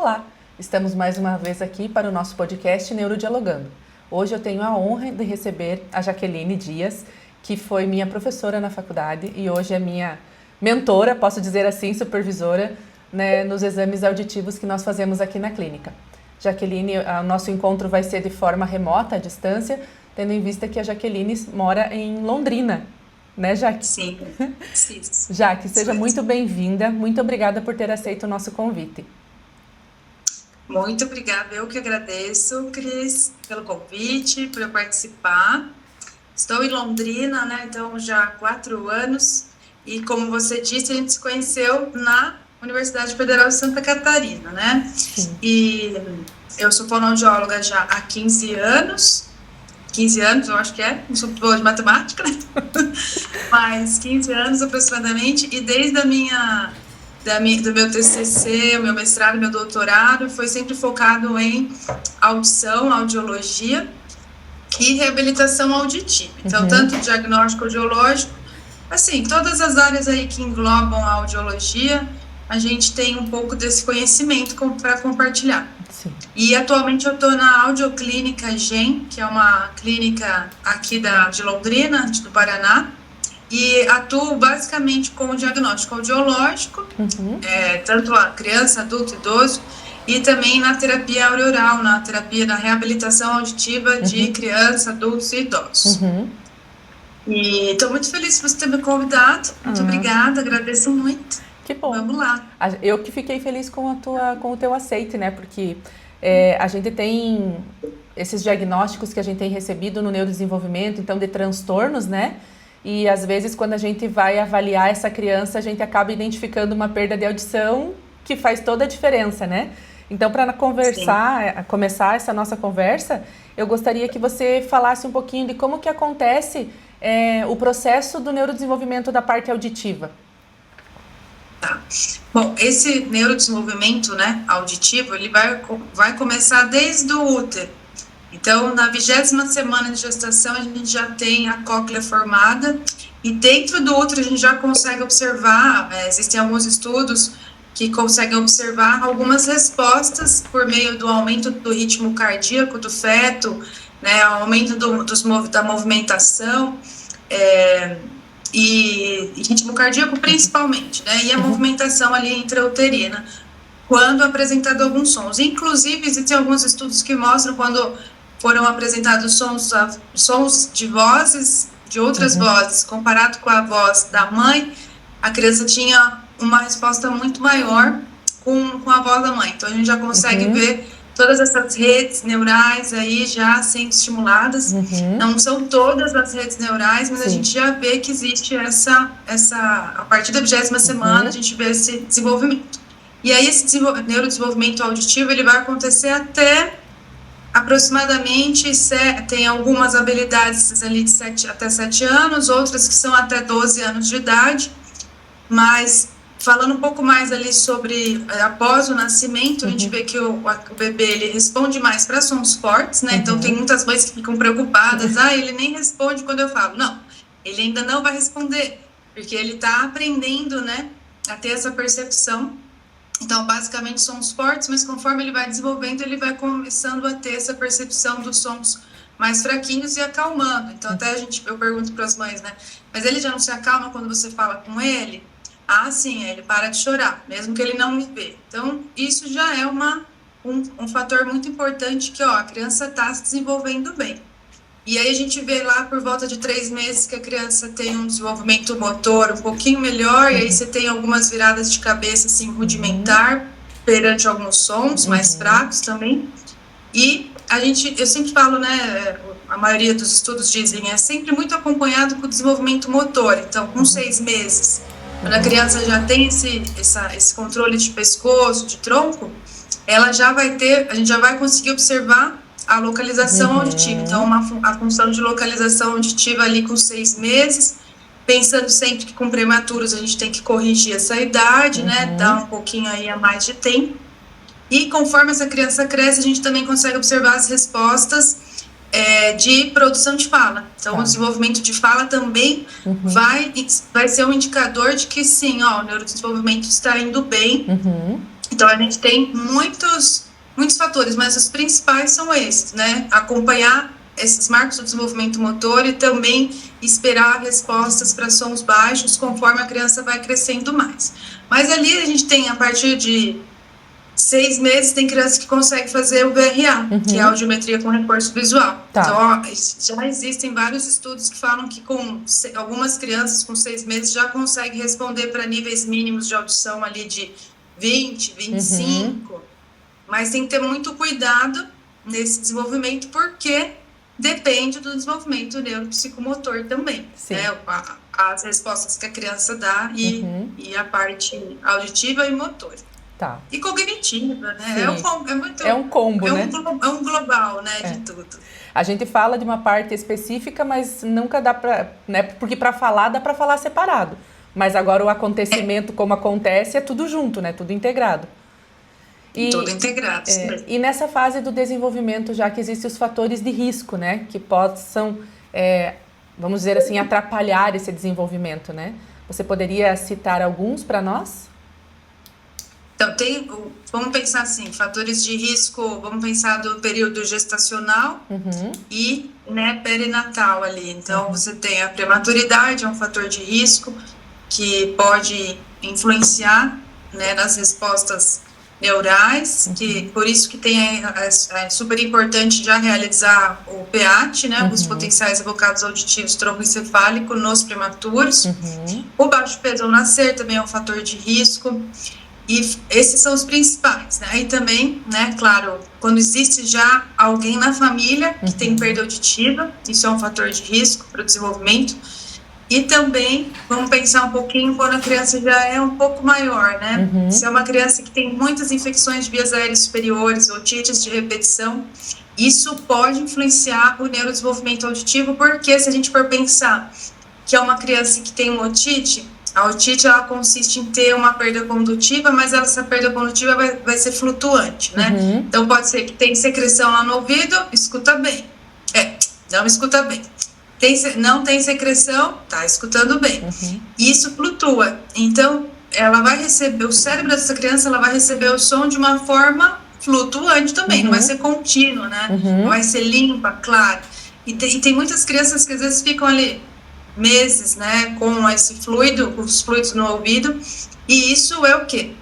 Olá, estamos mais uma vez aqui para o nosso podcast Neurodialogando. Hoje eu tenho a honra de receber a Jaqueline Dias, que foi minha professora na faculdade e hoje é minha mentora, posso dizer assim, supervisora, né, nos exames auditivos que nós fazemos aqui na clínica. Jaqueline, o nosso encontro vai ser de forma remota, à distância, tendo em vista que a Jaqueline mora em Londrina, né, Jaque? Sim. Jaque, seja muito bem-vinda, muito obrigada por ter aceito o nosso convite. Muito obrigada, eu que agradeço, Cris, pelo convite, por eu participar. Estou em Londrina, né, então já há 4 anos, e como você disse, a gente se conheceu na Universidade Federal de Santa Catarina, né? Sim. E eu sou fonoaudióloga já há 15 anos, eu acho que não sou boa de matemática, né? Mas 15 anos aproximadamente, e desde do meu TCC, o meu mestrado, meu doutorado, foi sempre focado em audição, audiologia e reabilitação auditiva. Então, tanto diagnóstico audiológico, assim, todas as áreas aí que englobam a audiologia, a gente tem um pouco desse conhecimento para compartilhar. Sim. E atualmente eu estou na Audioclínica GEM, que é uma clínica aqui de Londrina, do Paraná, e atuo basicamente com o diagnóstico audiológico, tanto a criança, adulto, idoso, e também na terapia auroral, na terapia da reabilitação auditiva de criança, adultos e idosos. E estou muito feliz por você ter me convidado, muito obrigada, agradeço muito. Que bom. Vamos lá. Eu que fiquei feliz com o teu aceite, né? Porque a gente tem esses diagnósticos que a gente tem recebido no neurodesenvolvimento, então de transtornos, né? E às vezes quando a gente vai avaliar essa criança, a gente acaba identificando uma perda de audição que faz toda a diferença, né? Então, para começar essa nossa conversa, eu gostaria que você falasse um pouquinho de como que acontece o processo do neurodesenvolvimento da parte auditiva. Tá. Bom, esse neurodesenvolvimento, né, auditivo, ele vai começar desde o útero. Então, na 20ª semana de gestação, a gente já tem a cóclea formada e dentro do útero a gente já consegue observar, existem alguns estudos que conseguem observar algumas respostas por meio do aumento do ritmo cardíaco do feto, né, aumento da movimentação, e ritmo cardíaco principalmente, né, e a movimentação ali intrauterina, quando apresentado alguns sons. Inclusive, existem alguns estudos que mostram quando foram apresentados sons de vozes, de outras vozes, comparado com a voz da mãe, a criança tinha uma resposta muito maior com a voz da mãe. Então, a gente já consegue ver todas essas redes neurais aí já sendo estimuladas. Não são todas as redes neurais, mas a gente já vê que existe a partir da 20ª semana, a gente vê esse desenvolvimento. E aí, esse neurodesenvolvimento auditivo, ele vai acontecer até aproximadamente, tem algumas habilidades ali até 7 anos, outras que são até 12 anos de idade, mas falando um pouco mais ali sobre após o nascimento, a gente vê que o bebê, ele responde mais para sons fortes, né, então tem muitas mães que ficam preocupadas, ele nem responde quando eu falo, não, ele ainda não vai responder, porque ele está aprendendo, né, a ter essa percepção. Então, basicamente, sons fortes, mas conforme ele vai desenvolvendo, ele vai começando a ter essa percepção dos sons mais fraquinhos e acalmando. Então, até eu pergunto para as mães, né? Mas ele já não se acalma quando você fala com ele? Ah, sim, ele para de chorar, mesmo que ele não me vê. Então, isso já é um fator muito importante que, a criança está se desenvolvendo bem. E aí a gente vê lá por volta de 3 meses que a criança tem um desenvolvimento motor um pouquinho melhor, e aí você tem algumas viradas de cabeça assim, rudimentar, perante alguns sons mais fracos também. E eu sempre falo, né, a maioria dos estudos dizem, é sempre muito acompanhado com o desenvolvimento motor. Então, com 6 meses, quando a criança já tem esse controle de pescoço, de tronco, a gente já vai conseguir observar a localização auditiva. Então, a função de localização auditiva ali com 6 meses, pensando sempre que com prematuros a gente tem que corrigir essa idade, né, dar um pouquinho aí a mais de tempo. E conforme essa criança cresce, a gente também consegue observar as respostas de produção de fala. Então, o desenvolvimento de fala também vai ser um indicador de que sim, o neurodesenvolvimento está indo bem. Então, a gente tem muitos fatores, mas os principais são esses, né? Acompanhar esses marcos do desenvolvimento motor e também esperar respostas para sons baixos conforme a criança vai crescendo mais. Mas ali a gente tem, a partir de 6 meses, tem criança que consegue fazer o VRA, que é a audiometria com reforço visual. Tá. Então, ó, já existem vários estudos que falam que com algumas crianças com 6 meses já conseguem responder para níveis mínimos de audição ali de 20, 25, mas tem que ter muito cuidado nesse desenvolvimento, porque depende do desenvolvimento neuropsicomotor também, né? As respostas que a criança dá e a parte auditiva e motora. Tá. E cognitiva, né? É um combo, né? É um global, né, de tudo. A gente fala de uma parte específica, mas nunca dá para, né? Porque para falar, dá para falar separado. Mas agora o acontecimento, como acontece, é tudo junto, né? Tudo integrado. Tudo integrado. E nessa fase do desenvolvimento, já que existem os fatores de risco, né? Que possam, vamos dizer assim, atrapalhar esse desenvolvimento, né? Você poderia citar alguns para nós? Então, vamos pensar assim, fatores de risco, vamos pensar do período gestacional e, né, perinatal ali. Então, você tem a prematuridade, é um fator de risco que pode influenciar, né, nas respostas neurais, que por isso que é super importante já realizar o PEAT, né, os potenciais evocados auditivos troncoencefálico nos prematuros. O baixo peso ao nascer também é um fator de risco. E esses são os principais, né? E também, né, claro, quando existe já alguém na família que tem perda auditiva, isso é um fator de risco para o desenvolvimento. E também, vamos pensar um pouquinho quando a criança já é um pouco maior, né? Se é uma criança que tem muitas infecções de vias aéreas superiores, otites de repetição, isso pode influenciar o neurodesenvolvimento auditivo, porque se a gente for pensar que é uma criança que tem uma otite, a otite, ela consiste em ter uma perda condutiva, mas essa perda condutiva vai ser flutuante, né? Então, pode ser que tem secreção lá no ouvido, escuta bem. Não escuta bem. Não tem secreção, tá escutando bem. Isso flutua. Então, ela vai receber, o cérebro dessa criança, ela vai receber o som de uma forma flutuante também, não vai ser contínua, né? Não vai ser limpa, clara. E tem muitas crianças que às vezes ficam ali meses, né, com esse fluido, com os fluidos no ouvido, e isso é o quê?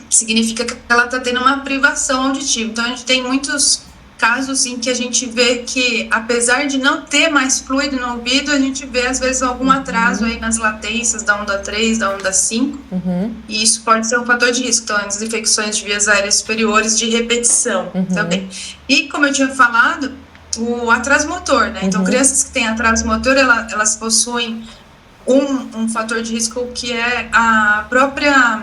Significa que ela está tendo uma privação auditiva. Então, a gente tem muitos casos em que a gente vê que, apesar de não ter mais fluido no ouvido, a gente vê, às vezes, algum atraso aí nas latências da onda 3, da onda 5, e isso pode ser um fator de risco. Então, as infecções de vias aéreas superiores de repetição também. E, como eu tinha falado, o atraso motor, né? Então, crianças que têm atraso motor, elas possuem um fator de risco que é a própria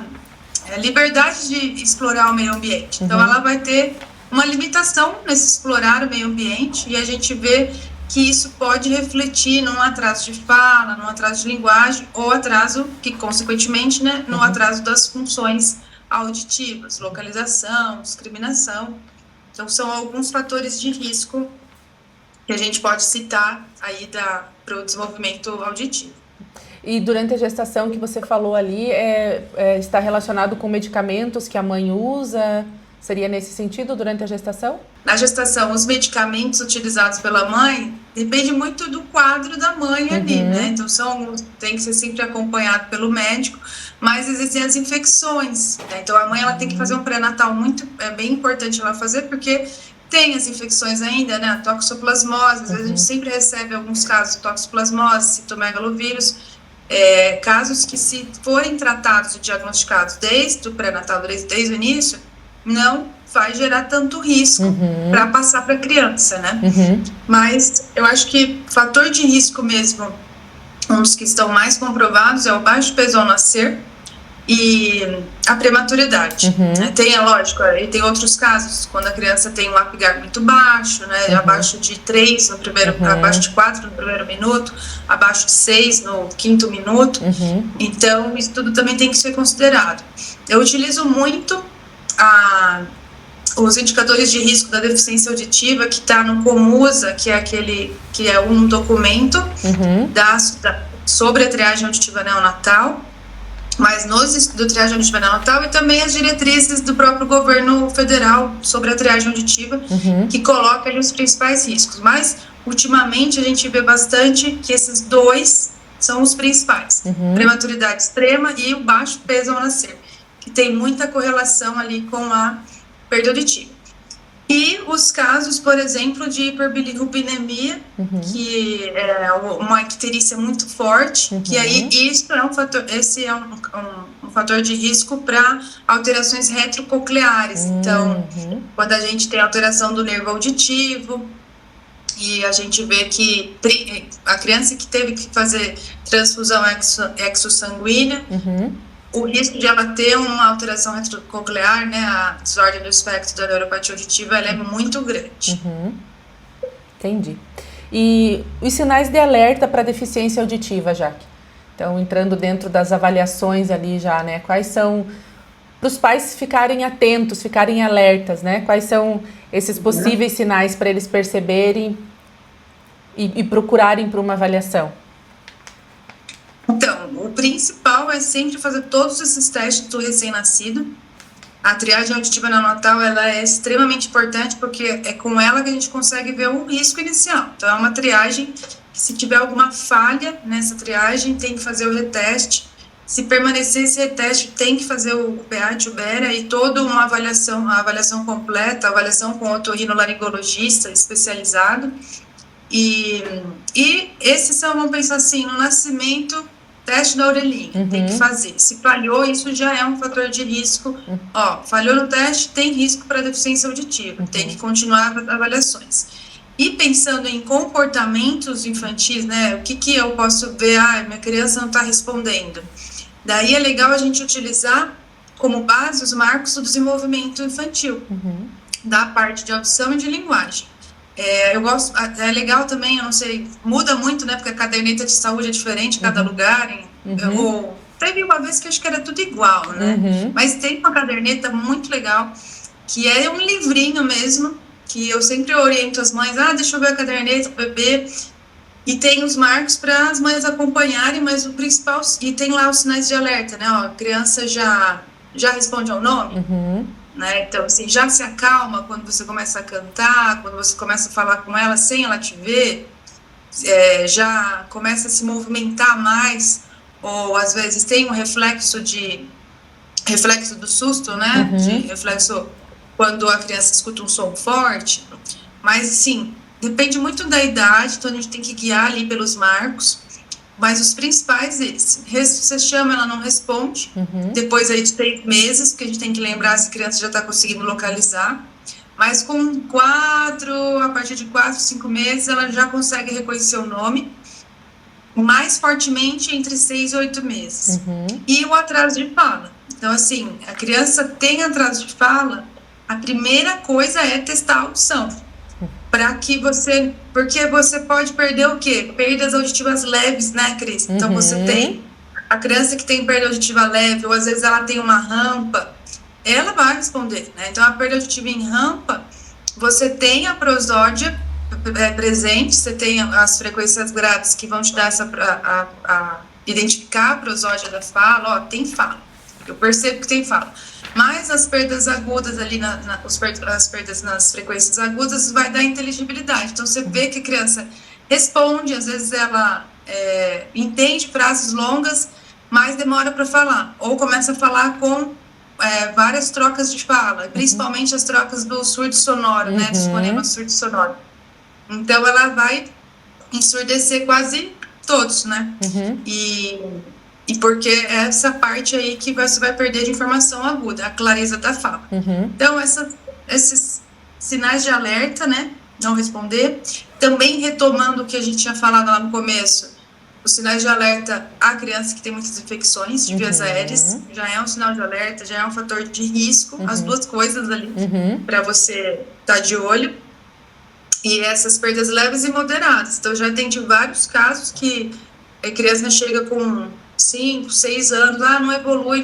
liberdade de explorar o meio ambiente. Então, ela vai ter uma limitação nesse explorar o meio ambiente, e a gente vê que isso pode refletir num atraso de fala, num atraso de linguagem, ou atraso que, consequentemente, né, no atraso das funções auditivas, localização, discriminação. Então, são alguns fatores de risco que a gente pode citar aí para o desenvolvimento auditivo. E durante a gestação que você falou ali, está relacionado com medicamentos que a mãe usa? Seria nesse sentido durante a gestação? Na gestação, os medicamentos utilizados pela mãe depende muito do quadro da mãe ali, né? Então, tem que ser sempre acompanhado pelo médico, mas existem as infecções, né? Então, a mãe ela tem que fazer um pré-natal bem importante ela fazer, porque tem as infecções ainda, né, a toxoplasmose, às vezes a gente sempre recebe alguns casos de toxoplasmose, citomegalovírus, casos que, se forem tratados e diagnosticados desde o pré-natal, desde o início, não vai gerar tanto risco para passar para a criança, né? Mas eu acho que fator de risco mesmo, um dos que estão mais comprovados é o baixo peso ao nascer e a prematuridade. Né? Lógico, e tem outros casos, quando a criança tem um apgar muito baixo, né? Abaixo de 3 no primeiro, abaixo de 4 no primeiro minuto, abaixo de 6 no quinto minuto. Então, isso tudo também tem que ser considerado. Eu utilizo muito os indicadores de risco da deficiência auditiva, que está no Comusa, que é um documento sobre a triagem auditiva neonatal. mas do triagem auditiva neonatal, e também as diretrizes do próprio governo federal sobre a triagem auditiva, que coloca ali os principais riscos. Mas, ultimamente, a gente vê bastante que esses dois são os principais. Prematuridade extrema e o baixo peso ao nascer, que tem muita correlação ali com a perda auditiva. E os casos, por exemplo, de hiperbilirrubinemia, que é uma icterícia muito forte, que aí isso é um fator, esse é um fator de risco para alterações retrococleares. Então, quando a gente tem alteração do nervo auditivo, e a gente vê que a criança que teve que fazer transfusão exossanguínea, o risco de ela ter uma alteração retrococlear, né, a desordem do espectro da neuropatia auditiva, ela é muito grande. Entendi. E os sinais de alerta para deficiência auditiva, Jaque? Então, entrando dentro das avaliações ali já, né, quais são, para os pais ficarem atentos, ficarem alertas, né, quais são esses possíveis sinais para eles perceberem e procurarem por uma avaliação? Então, o principal é sempre fazer todos esses testes do recém-nascido. A triagem auditiva neonatal, ela é extremamente importante porque é com ela que a gente consegue ver o risco inicial. Então, é uma triagem que, se tiver alguma falha nessa triagem, tem que fazer o reteste. Se permanecer esse reteste, tem que fazer o PA Tubera e toda uma avaliação, a avaliação completa, a avaliação com otorrinolaringologista especializado. E esses são, vamos pensar assim, no nascimento, teste da orelhinha, tem que fazer. Se falhou, isso já é um fator de risco. Ó, falhou no teste, tem risco para deficiência auditiva, tem que continuar as avaliações. E pensando em comportamentos infantis, né, o que eu posso ver? Minha criança não está respondendo. Daí é legal a gente utilizar como base os marcos do desenvolvimento infantil, da parte de audição e de linguagem. Eu gosto, é legal também, eu não sei, muda muito, né, porque a caderneta de saúde é diferente em cada lugar. Teve uma vez que eu acho que era tudo igual, né, mas tem uma caderneta muito legal, que é um livrinho mesmo, que eu sempre oriento as mães, deixa eu ver a caderneta do bebê, e tem os marcos para as mães acompanharem, mas o principal, e tem lá os sinais de alerta, né, ó, a criança já responde ao nome, né? Então, assim, já se acalma quando você começa a cantar, quando você começa a falar com ela sem ela te ver, já começa a se movimentar mais, ou às vezes tem um reflexo do susto, né? De reflexo quando a criança escuta um som forte. Mas, assim, depende muito da idade, então a gente tem que guiar ali pelos marcos. Mas os principais, você chama, ela não responde. Depois aí de 3 meses, porque a gente tem que lembrar se a criança já está conseguindo localizar. Mas a partir de 4, 5 meses, ela já consegue reconhecer o nome. Mais fortemente entre 6 e 8 meses. E o atraso de fala. Então, assim, a criança tem atraso de fala, a primeira coisa é testar a audição. Porque você pode perder o quê? Perdas auditivas leves, né, Cris? Então, você tem a criança que tem perda auditiva leve, ou às vezes ela tem uma rampa, ela vai responder, né? Então, a perda auditiva em rampa, você tem a prosódia presente, você tem as frequências graves que vão te dar identificar a prosódia da fala, ó, tem fala. Eu percebo que tem fala. Mas as perdas agudas ali, as perdas nas frequências agudas, vai dar inteligibilidade. Então, você vê que a criança responde, às vezes ela entende frases longas, mas demora para falar. Ou começa a falar com várias trocas de fala, principalmente as trocas do surdo sonoro, né, dos fonemas surdo sonoro. Então, ela vai ensurdecer quase todos, né? E porque é essa parte aí que você vai perder de informação aguda, a clareza da fala. Então, esses sinais de alerta, né? Não responder. Também retomando o que a gente tinha falado lá no começo, os sinais de alerta à criança que tem muitas infecções de vias aéreas, já é um sinal de alerta, já é um fator de risco, as duas coisas ali, para você estar de olho. E essas perdas leves e moderadas. Então, já atendi vários casos que a criança chega com 5, 6 anos, não evolui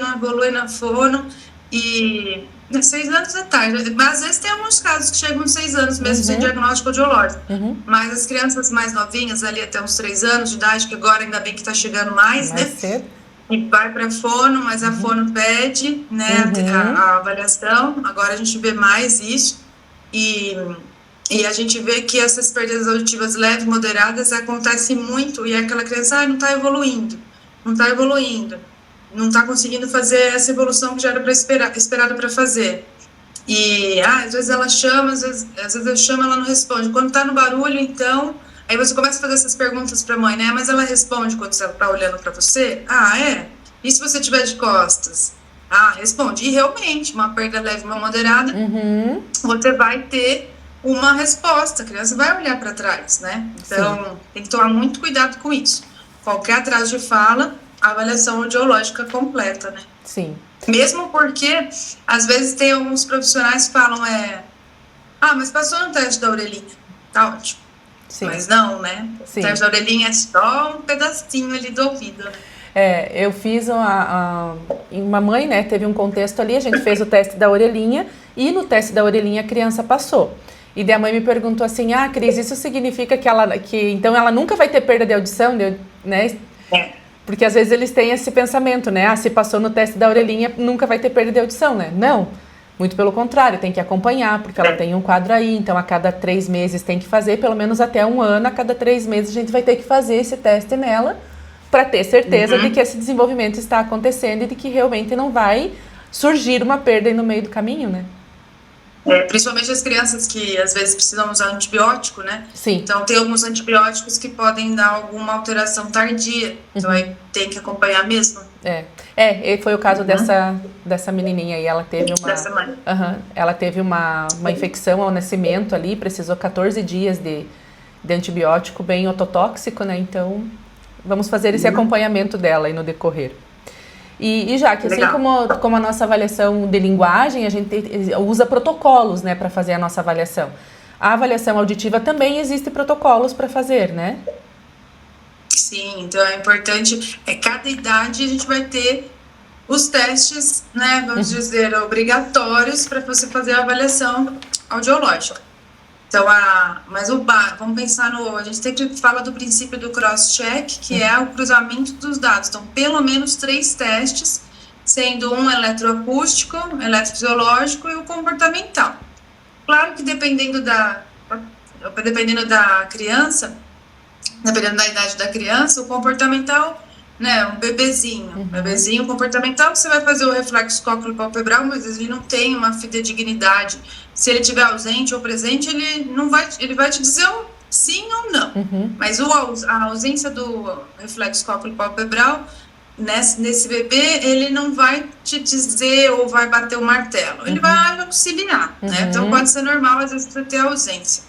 na fono, e 6 anos é tarde, mas às vezes tem alguns casos que chegam com 6 anos mesmo sem diagnóstico audiológico, mas as crianças mais novinhas, ali até uns 3 anos de idade, que agora ainda bem que está chegando mais, né? Cedo. e vai para a fono, mas a fono pede, né, a avaliação. Agora a gente vê mais isso e a gente vê que essas perdas auditivas leves, moderadas, acontecem muito e aquela criança não está evoluindo, não está conseguindo fazer essa evolução que já era esperada para fazer. E às vezes ela chama, às vezes eu chamo, ela não responde. Quando está no barulho, então, aí você começa a fazer essas perguntas para a mãe, né? Mas ela responde quando ela está olhando para você? Ah, é? E se você estiver de costas? Ah, responde. E realmente, uma perda leve, uma moderada, você vai ter uma resposta. A criança vai olhar para trás, né? Então, tem que tomar muito cuidado com isso. Qualquer atraso de fala, a avaliação audiológica completa, né? Sim. Mesmo porque, às vezes, tem alguns profissionais que falam, mas passou no teste da orelhinha, tá ótimo. Sim. Mas não, né? Sim. O teste da orelhinha é só um pedacinho ali do ouvido, né? Eu fiz uma mãe, né, teve um contexto ali, a gente fez o teste da orelhinha e no teste da orelhinha a criança passou. E daí a mãe me perguntou assim, Cris, isso significa que então ela nunca vai ter perda de audição, né? Porque às vezes eles têm esse pensamento, né? Se passou no teste da orelhinha, nunca vai ter perda de audição, né? Não, muito pelo contrário, tem que acompanhar, porque ela tem um quadro aí, então a cada 3 meses tem que fazer, pelo menos até 1 ano, a cada 3 meses a gente vai ter que fazer esse teste nela, para ter certeza de que esse desenvolvimento está acontecendo e de que realmente não vai surgir uma perda aí no meio do caminho, né? Principalmente as crianças que às vezes precisam usar antibiótico, né? Sim. Então tem alguns antibióticos que podem dar alguma alteração tardia, então aí tem que acompanhar mesmo. Foi o caso dessa menininha aí, ela teve dessa mãe. Ela teve uma infecção ao nascimento ali, precisou 14 dias de antibiótico bem ototóxico, né? Então vamos fazer esse acompanhamento dela aí no decorrer. E já que assim como a nossa avaliação de linguagem, a gente usa protocolos, né, para fazer a nossa avaliação. A avaliação auditiva também existe protocolos para fazer, né? Sim, então é importante, cada idade a gente vai ter os testes, né, vamos dizer, obrigatórios para você fazer a avaliação audiológica. Então, vamos pensar a gente sempre fala do princípio do cross-check, que é o cruzamento dos dados. Então, pelo menos 3 testes, sendo um eletroacústico, eletrofisiológico e o comportamental. Claro que dependendo da criança, dependendo da idade da criança, o comportamental, né, um bebezinho comportamental, você vai fazer o reflexo cócleo-palpebral, mas ele não tem uma fidedignidade. Se ele estiver ausente ou presente, ele vai te dizer sim ou não. Mas a ausência do reflexo cócleo-palpebral, nesse bebê, ele não vai te dizer ou vai bater o martelo. Ele vai auxiliar, né? Então pode ser normal, às vezes, você ter ausência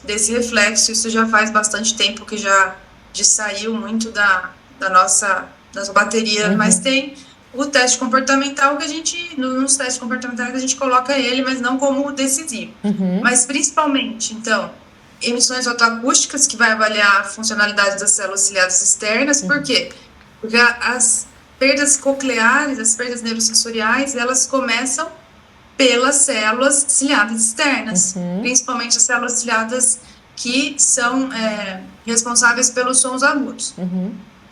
desse reflexo. Isso já faz bastante tempo que já saiu muito da nossa bateria, mas tem o teste comportamental nos testes comportamentais a gente coloca ele, mas não como decisivo. Mas principalmente, então, emissões otoacústicas, que vai avaliar a funcionalidade das células ciliadas externas. Por quê? Porque as perdas cocleares, as perdas neurosensoriais, elas começam pelas células ciliadas externas, principalmente as células ciliadas que são responsáveis pelos sons agudos.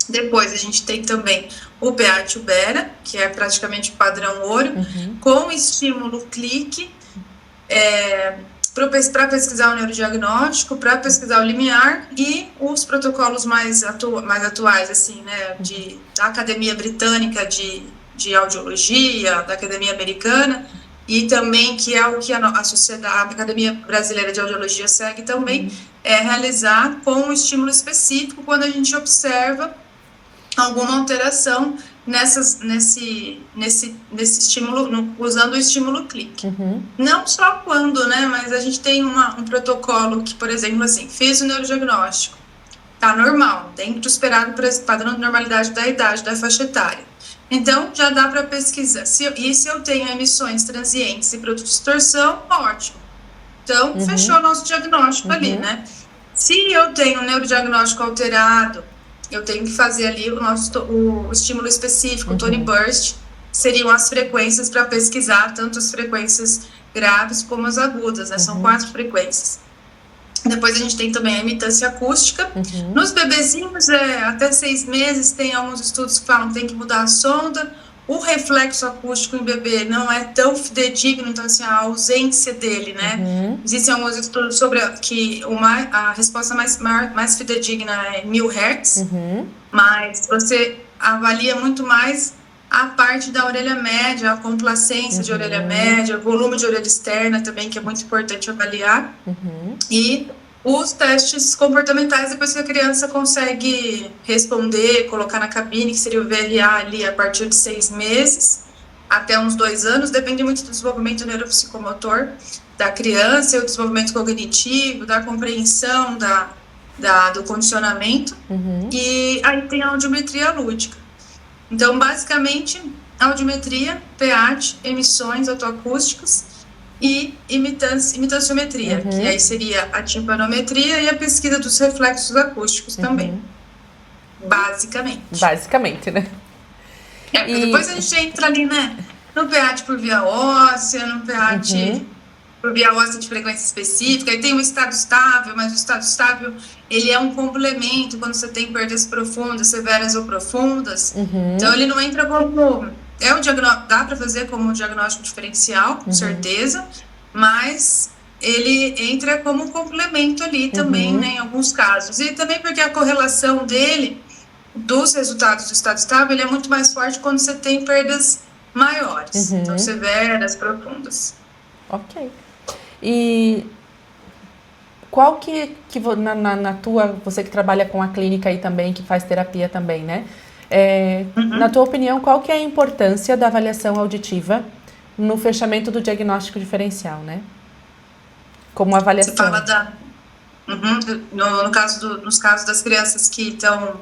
Depois a gente tem também o PA tubera, que é praticamente padrão ouro, com estímulo clique, para pesquisar o neurodiagnóstico, para pesquisar o limiar e os protocolos mais atuais, assim, né, da Academia Britânica de Audiologia, da Academia Americana, e também que é o que a Academia Brasileira de Audiologia segue também, é realizar com um estímulo específico quando a gente observa alguma alteração nesse estímulo, usando o estímulo clique. Não só quando, né, mas a gente tem um protocolo que, por exemplo, assim, fez o neurodiagnóstico, tá normal, dentro do esperado padrão de normalidade da idade, da faixa etária. Então, já dá para pesquisar. Se eu tenho emissões transientes e produto de distorção, ótimo. Então, fechou o nosso diagnóstico ali, né? Se eu tenho um neurodiagnóstico alterado, eu tenho que fazer ali o estímulo específico, o Tony Burst, seriam as frequências para pesquisar tanto as frequências graves como as agudas, né? São 4 frequências. Depois a gente tem também a imitância acústica. Nos bebezinhos, até 6 meses, tem alguns estudos que falam que tem que mudar a sonda. O reflexo acústico em bebê não é tão fidedigno, então assim, a ausência dele, né? Existem alguns estudos sobre que a resposta mais fidedigna é 1000 Hz, mas você avalia muito mais a parte da orelha média, a complacência de orelha média, volume de orelha externa também, que é muito importante avaliar. E os testes comportamentais, depois que a criança consegue responder, colocar na cabine, que seria o VLA ali a partir de 6 meses, até uns 2 anos, depende muito do desenvolvimento neuropsicomotor da criança, o desenvolvimento cognitivo, da compreensão do condicionamento, e aí tem a audiometria lúdica. Então, basicamente, audiometria, PEAT, emissões autoacústicas e imitanciometria, que aí seria a timpanometria e a pesquisa dos reflexos acústicos também, basicamente. Basicamente, né? Depois a gente entra ali, né, no PEAT por via óssea, no PEAT por via óssea de frequência específica, aí tem o estado estável, mas o estado estável, ele é um complemento quando você tem perdas profundas, severas ou profundas, então ele não entra como... dá para fazer como um diagnóstico diferencial, com certeza, mas ele entra como um complemento ali também, né, em alguns casos. E também porque a correlação dele, dos resultados do estado estável, ele é muito mais forte quando você tem perdas maiores, então severas, profundas. Ok. E qual que na tua, você que trabalha com a clínica aí também, que faz terapia também, né? Na tua opinião, qual que é a importância da avaliação auditiva no fechamento do diagnóstico diferencial, né? Como avaliação. Você fala nos casos das crianças que estão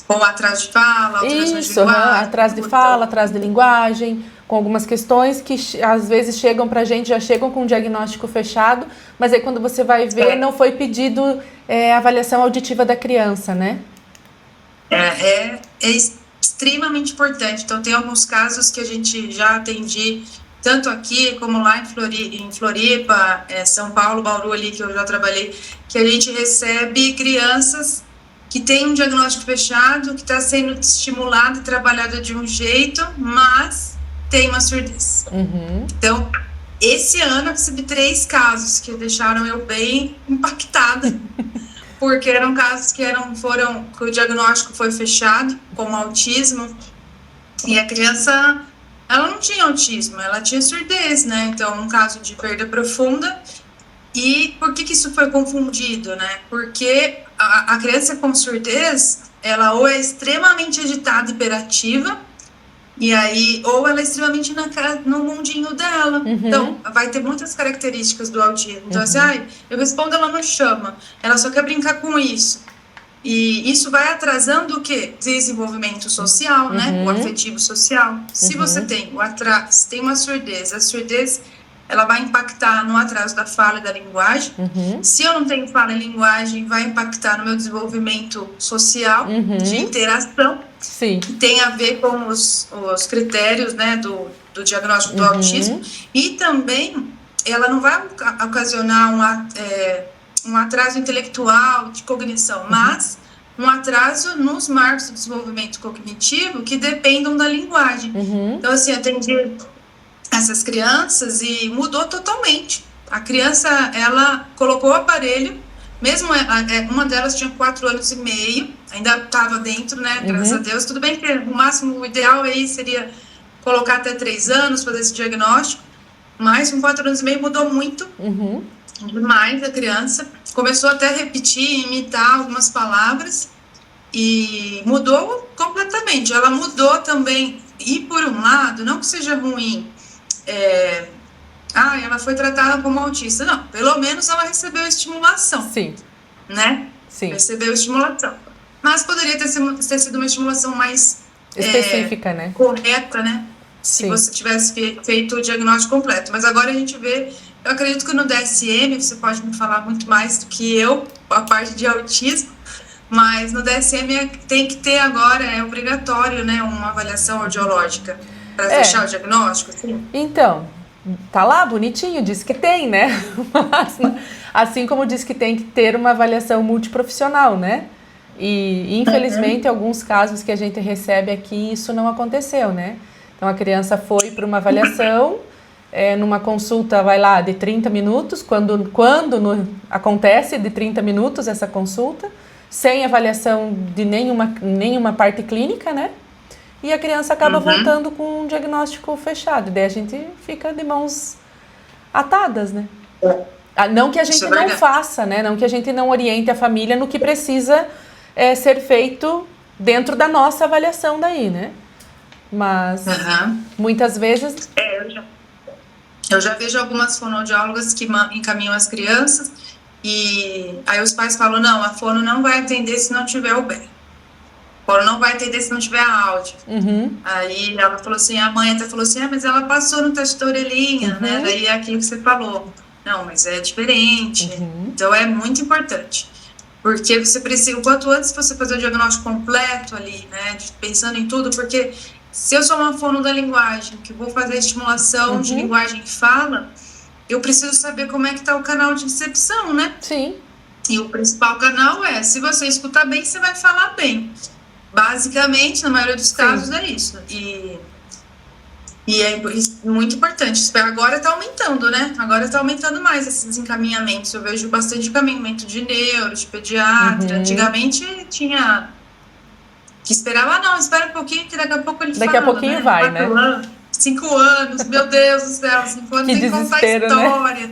com atraso de fala, alterações de linguagem. Atraso de fala, atraso de linguagem, com algumas questões que às vezes chegam pra gente, já chegam com um diagnóstico fechado, mas aí quando você vai ver, não foi pedido a avaliação auditiva da criança, né? É extremamente importante. Então, tem alguns casos que a gente já atendi, tanto aqui como lá em Floripa, São Paulo, Bauru ali, que eu já trabalhei, que a gente recebe crianças que têm um diagnóstico fechado, que está sendo estimulado e trabalhado de um jeito, mas tem uma surdez. Então, esse ano eu recebi 3 casos que deixaram eu bem impactada, porque eram casos que que o diagnóstico foi fechado, como autismo, e a criança, ela não tinha autismo, ela tinha surdez, né? Então, um caso de perda profunda. E por que isso foi confundido, né? Porque a criança com surdez, ela ou é extremamente agitada, hiperativa, e aí, ou ela é extremamente no mundinho dela. Então, vai ter muitas características do autismo. Então, assim, eu respondo, ela não chama, ela só quer brincar com isso. E isso vai atrasando o quê? Desenvolvimento social, né? O afetivo social. Se você tem o atraso, tem uma surdez, a surdez, ela vai impactar no atraso da fala e da linguagem. Se eu não tenho fala e linguagem, vai impactar no meu desenvolvimento social, de interação. Sim. Que tem a ver com os critérios, né, do diagnóstico do autismo. E também, ela não vai ocasionar um atraso intelectual, de cognição, mas um atraso nos marcos do desenvolvimento cognitivo que dependam da linguagem. Então, assim, atendi essas crianças e mudou totalmente. A criança, ela colocou o aparelho, mesmo uma delas tinha 4 anos e meio, ainda estava dentro, né, graças a Deus. Tudo bem que o máximo, o ideal aí seria colocar até 3 anos, fazer esse diagnóstico, mas com 4 anos e meio mudou muito, demais a criança. Começou até a repetir, imitar algumas palavras e mudou completamente. Ela mudou também, e por um lado, não que seja ruim, ela foi tratada como autista. Não, pelo menos ela recebeu estimulação. Sim. Né? Sim. Recebeu estimulação. Mas poderia ter sido uma estimulação mais... específica, né? Correta, né? Se você tivesse feito o diagnóstico completo. Mas agora a gente vê... Eu acredito que no DSM, você pode me falar muito mais do que eu, a parte de autismo, mas no DSM tem que ter agora, é obrigatório, né, uma avaliação audiológica para fechar o diagnóstico? Assim. Então, tá lá, bonitinho, diz que tem, né? Mas, assim como diz que tem que ter uma avaliação multiprofissional, né? E infelizmente, alguns casos que a gente recebe aqui, isso não aconteceu, né? Então a criança foi para uma avaliação, numa consulta, vai lá, de 30 minutos, quando acontece de 30 minutos essa consulta, sem avaliação de nenhuma parte clínica, né? E a criança acaba voltando com um diagnóstico fechado. Daí a gente fica de mãos atadas, né? Não que a gente não faça, né? Não que a gente não oriente a família no que precisa ser feito dentro da nossa avaliação daí, né? Mas muitas vezes... Eu já vejo algumas fonoaudiólogas que encaminham as crianças e aí os pais falam, não, a fono não vai atender se não tiver o BER. A fono não vai atender se não tiver áudio. Aí ela falou assim, a mãe até falou assim, mas ela passou no teste da orelhinha, né? Daí é aquilo que você falou. Não, mas é diferente. Então é muito importante. Porque você precisa, o quanto antes você fazer o diagnóstico completo ali, né? Pensando em tudo, porque... Se eu sou uma fono da linguagem, que vou fazer estimulação de linguagem e fala, eu preciso saber como é que está o canal de recepção, né? Sim. E o principal canal se você escutar bem, você vai falar bem. Basicamente, na maioria dos casos, é isso. E é muito importante. Agora está aumentando, né? Agora está aumentando mais esses encaminhamentos. Eu vejo bastante encaminhamento de neuro, de pediatra. Antigamente tinha... que esperava, não, espera um pouquinho, que daqui a pouco ele fala. Daqui a pouquinho, né? Vai, né? 5 anos, meu Deus do céu, 5 anos tem que contar a história.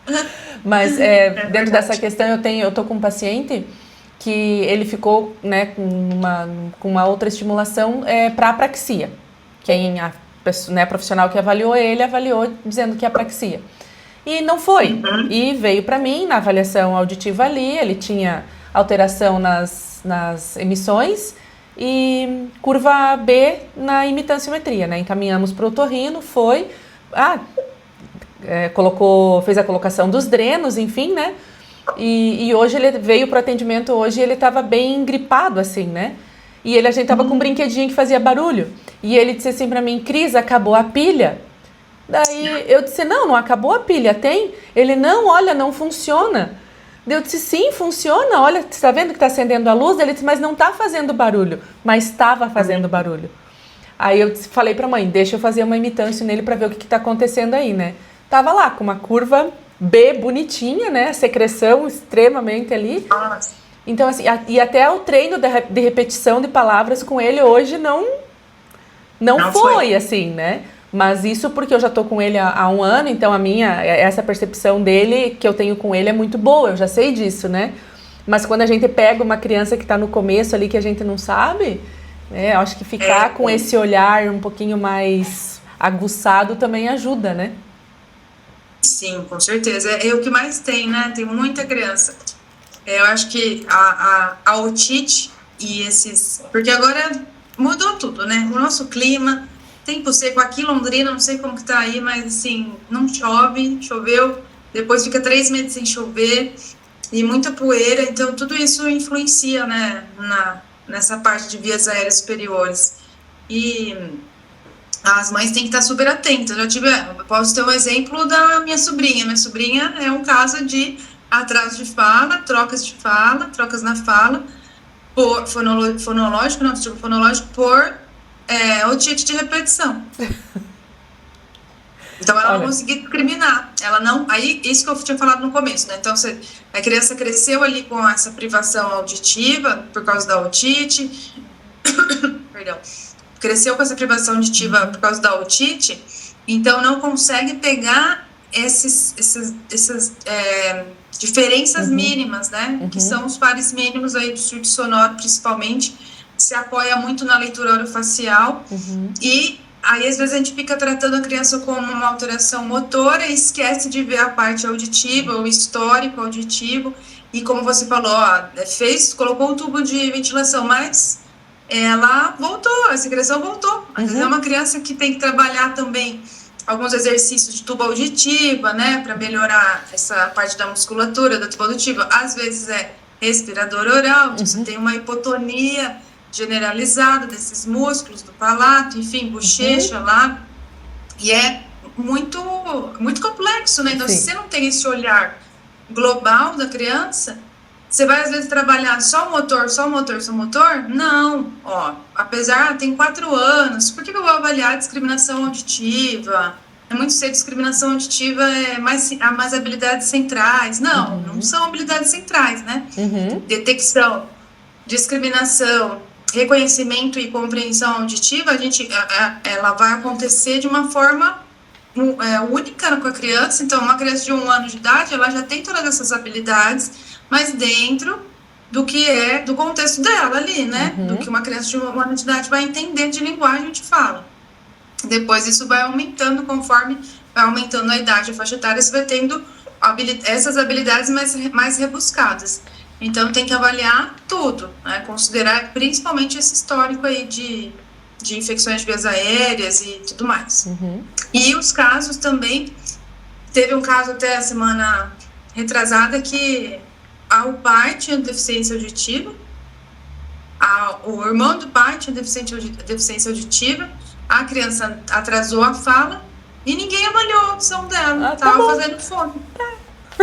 Né? Mas dentro dessa questão, eu tô com um paciente que ele ficou, né, com uma outra estimulação para apraxia. Quem a profissional que avaliou ele, avaliou dizendo que é apraxia. E não foi. E veio para mim, na avaliação auditiva ali, ele tinha alteração nas emissões e curva B na imitanciometria, né? Encaminhamos para o otorrino, fez a colocação dos drenos, enfim, né? E hoje ele veio para o atendimento, hoje ele estava bem gripado, assim, né? E a gente estava com um brinquedinho que fazia barulho. E ele disse assim para mim, Cris, acabou a pilha? Daí eu disse, não acabou a pilha, tem? Ele, não, olha, não funciona. Eu disse, sim, funciona, olha, você está vendo que está acendendo a luz? Ele disse, mas não está fazendo barulho, mas estava fazendo barulho. Aí eu falei para a mãe, deixa eu fazer uma imitância nele para ver o que está acontecendo aí, né? Tava lá com uma curva B bonitinha, né? Secreção extremamente ali. Então, assim, e até o treino de repetição de palavras com ele hoje não foi assim, né? Mas isso porque eu já tô com ele há um ano, então essa percepção dele que eu tenho com ele é muito boa, eu já sei disso, né? Mas quando a gente pega uma criança que tá no começo ali que a gente não sabe, eu acho que ficar com esse olhar um pouquinho mais aguçado também ajuda, né? Sim, com certeza. É o que mais tem, né? Tem muita criança. Eu acho que a otite e esses... Porque agora mudou tudo, né? O nosso clima... Tempo seco aqui, Londrina, não sei como que tá aí, mas assim, não choveu, depois fica 3 meses sem chover e muita poeira, então tudo isso influencia, né, nessa parte de vias aéreas superiores. E as mães têm que estar super atentas. Eu posso ter um exemplo da minha sobrinha. Minha sobrinha é um caso de atraso de fala, trocas na fala, por fonológico, não, tipo fonológico por otite de repetição. Então ela não conseguia discriminar. Ela não. Aí, isso que eu tinha falado no começo, né? Então a criança cresceu ali com essa privação auditiva por causa da otite. Perdão. Cresceu com essa privação auditiva por causa da otite, então não consegue pegar essas diferenças mínimas, né? Que são os pares mínimos aí do surdo sonoro, principalmente. Se apoia muito na leitura orofacial e aí às vezes a gente fica tratando a criança como uma alteração motora e esquece de ver a parte auditiva, o histórico auditivo, e como você falou, colocou um tubo de ventilação, mas ela voltou, a secreção voltou. Às vezes é uma criança que tem que trabalhar também alguns exercícios de tuba auditiva, né, para melhorar essa parte da musculatura da tuba auditiva. Às vezes é respirador oral, você tem uma hipotonia generalizada desses músculos do palato, enfim, bochecha lá, e muito, muito complexo, né? Então, Sim. se você não tem esse olhar global da criança, você vai às vezes trabalhar só o motor, só o motor, só o motor? Não, ó, apesar, tem 4 anos, por que eu vou avaliar a discriminação auditiva? É muito cedo, discriminação auditiva é mais habilidades centrais. Não, não são habilidades centrais, né? Detecção, discriminação, reconhecimento e compreensão auditiva, ela vai acontecer de uma forma única com a criança. Então, uma criança de 1 ano de idade, ela já tem todas essas habilidades, mas dentro do que é do contexto dela ali, né? Do que uma criança de 1 ano de idade vai entender de linguagem de fala. Depois isso vai aumentando conforme vai aumentando a idade, a faixa etária, você vai tendo essas habilidades mais rebuscadas. Então tem que avaliar tudo, né? Considerar principalmente esse histórico aí de infecções de vias aéreas e tudo mais. E os casos também, teve um caso até a semana retrasada que o pai tinha deficiência auditiva, o irmão do pai tinha deficiência auditiva, a criança atrasou a fala e ninguém avaliou a audição dela, tava fazendo fone.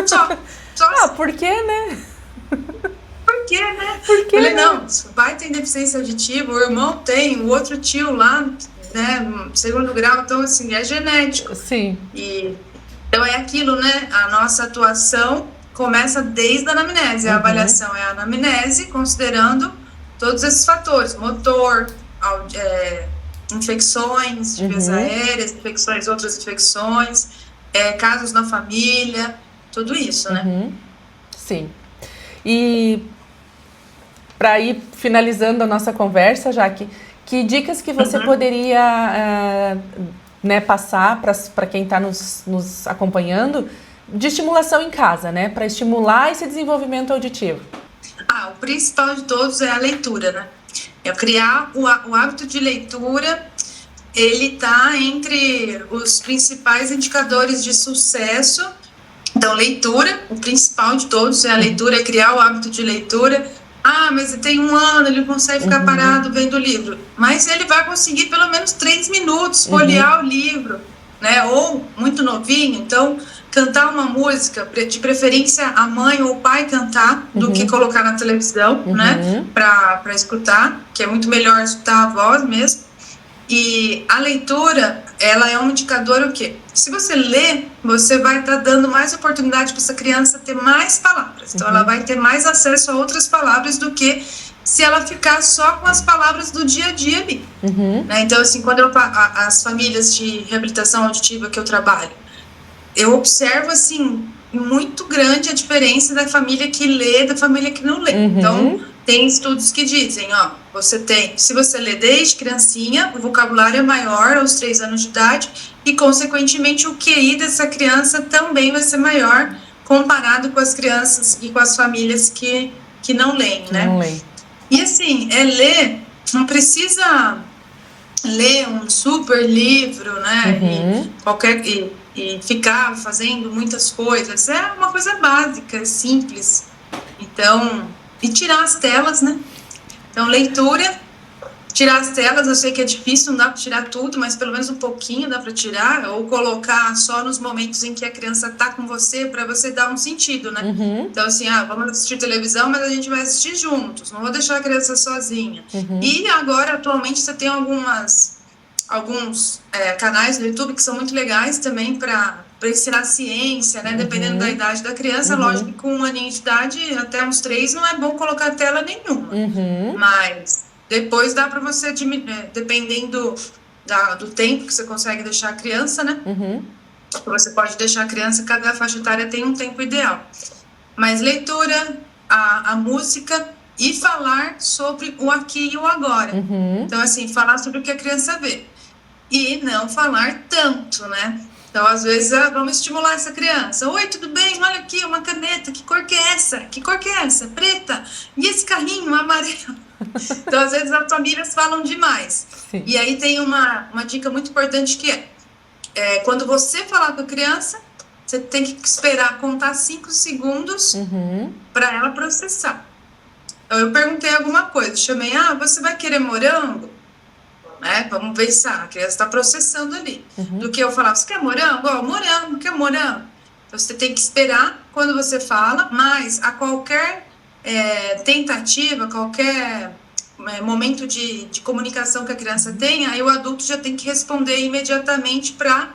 Só por quê, né? Por quê, né? Falei, não, o pai tem deficiência auditiva, o irmão tem, o outro tio lá, né, 2º grau, então assim, é genético. Sim. Então é aquilo, né, a nossa atuação começa desde a anamnese, a avaliação é a anamnese, considerando todos esses fatores, motor, infecções de vias aéreas, outras infecções, casos na família, tudo isso, né? Sim. E para ir finalizando a nossa conversa, Jaque, que dicas que você poderia passar para quem está nos acompanhando de estimulação em casa, né? Para estimular esse desenvolvimento auditivo? O principal de todos é a leitura, né? É criar o hábito de leitura. Ele está entre os principais indicadores de sucesso. Então, leitura, o principal de todos é a leitura, é criar o hábito de leitura. Mas ele tem 1 ano, ele não consegue ficar parado vendo o livro. Mas ele vai conseguir pelo menos 3 minutos folhear o livro, né? Ou muito novinho, então cantar uma música, de preferência a mãe ou o pai cantar, do que colocar na televisão, né? Para escutar, que é muito melhor escutar a voz mesmo. E a leitura, ela é um indicador o quê? Se você lê, você vai estar dando mais oportunidade para essa criança ter mais palavras. Então, ela vai ter mais acesso a outras palavras do que se ela ficar só com as palavras do dia a dia ali. Né? Então, assim, quando as famílias de reabilitação auditiva que eu trabalho, eu observo, assim, muito grande a diferença da família que lê da família que não lê. Então, tem estudos que dizem, se você lê desde criancinha, o vocabulário é maior aos 3 anos de idade e, consequentemente, o QI dessa criança também vai ser maior comparado com as crianças e com as famílias que não leem, né? Não leem. E, assim, ler, não precisa ler um super livro, né? E ficar fazendo muitas coisas. É uma coisa básica, simples. Então, e tirar as telas, né? Então, leitura, tirar as telas, eu sei que é difícil, não dá para tirar tudo, mas pelo menos um pouquinho dá para tirar, ou colocar só nos momentos em que a criança está com você, para você dar um sentido, né? Então, assim, vamos assistir televisão, mas a gente vai assistir juntos, não vou deixar a criança sozinha. E agora, atualmente, você tem alguns canais no YouTube que são muito legais também para ensinar ciência, né? Dependendo da idade da criança, lógico que com 1 aninho de idade, até uns 3, não é bom colocar tela nenhuma. Mas depois dá para você, dependendo do tempo que você consegue deixar a criança, né? Você pode deixar a criança, cada faixa etária tem um tempo ideal. Mas leitura, a música e falar sobre o aqui e o agora. Então, assim, falar sobre o que a criança vê. E não falar tanto, né? Então, às vezes, vamos estimular essa criança. Oi, tudo bem? Olha aqui, uma caneta. Que cor que é essa? Que cor que é essa? Preta. E esse carrinho amarelo? Então, às vezes, as famílias falam demais. Sim. E aí tem uma dica muito importante que quando você falar com a criança, você tem que esperar contar 5 segundos para ela processar. Então, eu perguntei alguma coisa. Chamei, você vai querer morango? né? Vamos pensar, a criança está processando ali. Do que eu falar, você quer morango? Ó, morango, quer morango? Então, você tem que esperar quando você fala, mas a qualquer tentativa, qualquer momento de comunicação que a criança tenha, aí o adulto já tem que responder imediatamente para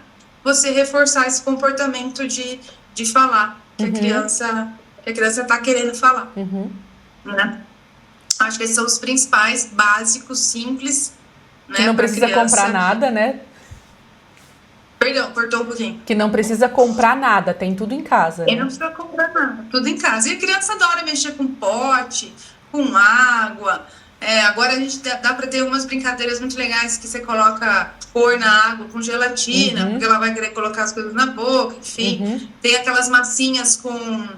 você reforçar esse comportamento de falar que a criança está querendo falar. Né? Acho que esses são os principais, básicos, simples. Né, que não precisa comprar nada, né? Perdão, cortou um pouquinho. Que não precisa comprar nada, tem tudo em casa. E não precisa comprar nada, tudo em casa. E a criança adora mexer com pote, com água. Agora a gente dá para ter umas brincadeiras muito legais que você coloca cor na água com gelatina, porque ela vai querer colocar as coisas na boca, enfim. Tem aquelas massinhas com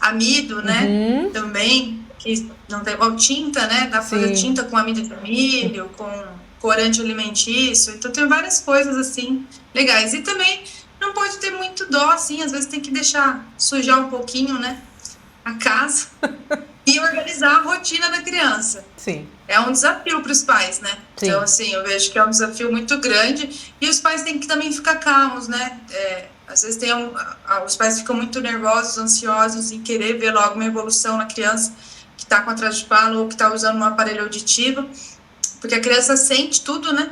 amido, né? Também, que não tem igual tinta, né? Dá pra fazer tinta com amido de milho, com corante alimentício. Então tem várias coisas assim legais. E também não pode ter muito dó, assim, às vezes tem que deixar sujar um pouquinho, né? A casa e organizar a rotina da criança. Sim. É um desafio para os pais, né? Sim. Então, assim, eu vejo que é um desafio muito grande e os pais têm que também ficar calmos, né? Às vezes os pais ficam muito nervosos, ansiosos em querer ver logo uma evolução na criança que está com atraso de fala ou que está usando um aparelho auditivo, porque a criança sente tudo, né?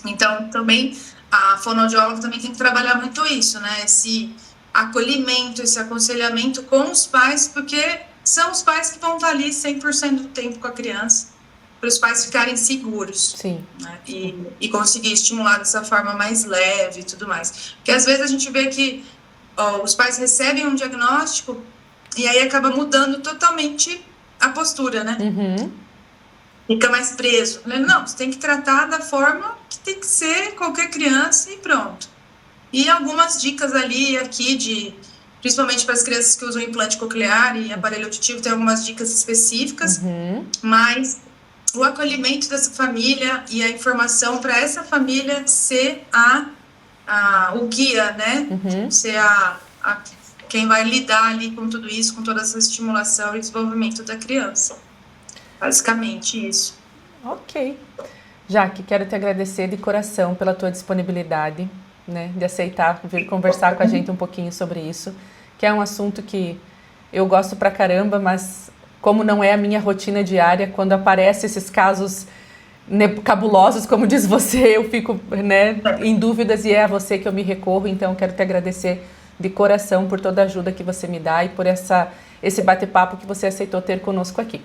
Então, também, a fonoaudióloga também tem que trabalhar muito isso, né? Esse acolhimento, esse aconselhamento com os pais, porque são os pais que vão estar ali 100% do tempo com a criança, para os pais ficarem seguros. Sim. Né? E conseguir estimular dessa forma mais leve e tudo mais. Porque às vezes a gente vê que os pais recebem um diagnóstico e aí acaba mudando totalmente a postura, né? Fica mais preso. Não, você tem que tratar da forma que tem que ser qualquer criança e pronto. E algumas dicas ali, aqui, principalmente para as crianças que usam implante coclear e aparelho auditivo, tem algumas dicas específicas, mas o acolhimento dessa família e a informação para essa família ser o guia, né? Ser quem vai lidar ali com tudo isso, com toda essa estimulação e desenvolvimento da criança. Basicamente isso. Ok. Jaque, quero te agradecer de coração pela tua disponibilidade, né, de aceitar vir conversar com a gente um pouquinho sobre isso, que é um assunto que eu gosto pra caramba, mas como não é a minha rotina diária, quando aparecem esses casos cabulosos, como diz você, eu fico, né, em dúvidas e é a você que eu me recorro, então quero te agradecer de coração por toda a ajuda que você me dá e por esse bate-papo que você aceitou ter conosco aqui.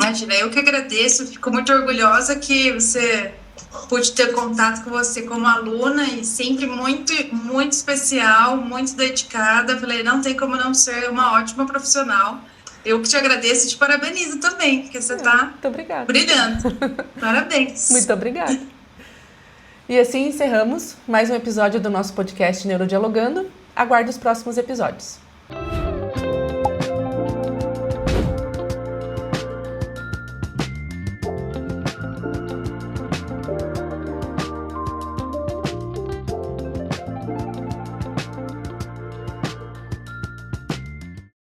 Imagina, eu que agradeço, fico muito orgulhosa que você pude ter contato com você como aluna e sempre muito, muito especial, muito dedicada. Falei, não tem como não ser uma ótima profissional. Eu que te agradeço e te parabenizo também, porque você está brilhando. Parabéns. Muito obrigada. E assim encerramos mais um episódio do nosso podcast Neurodialogando. Aguarde os próximos episódios.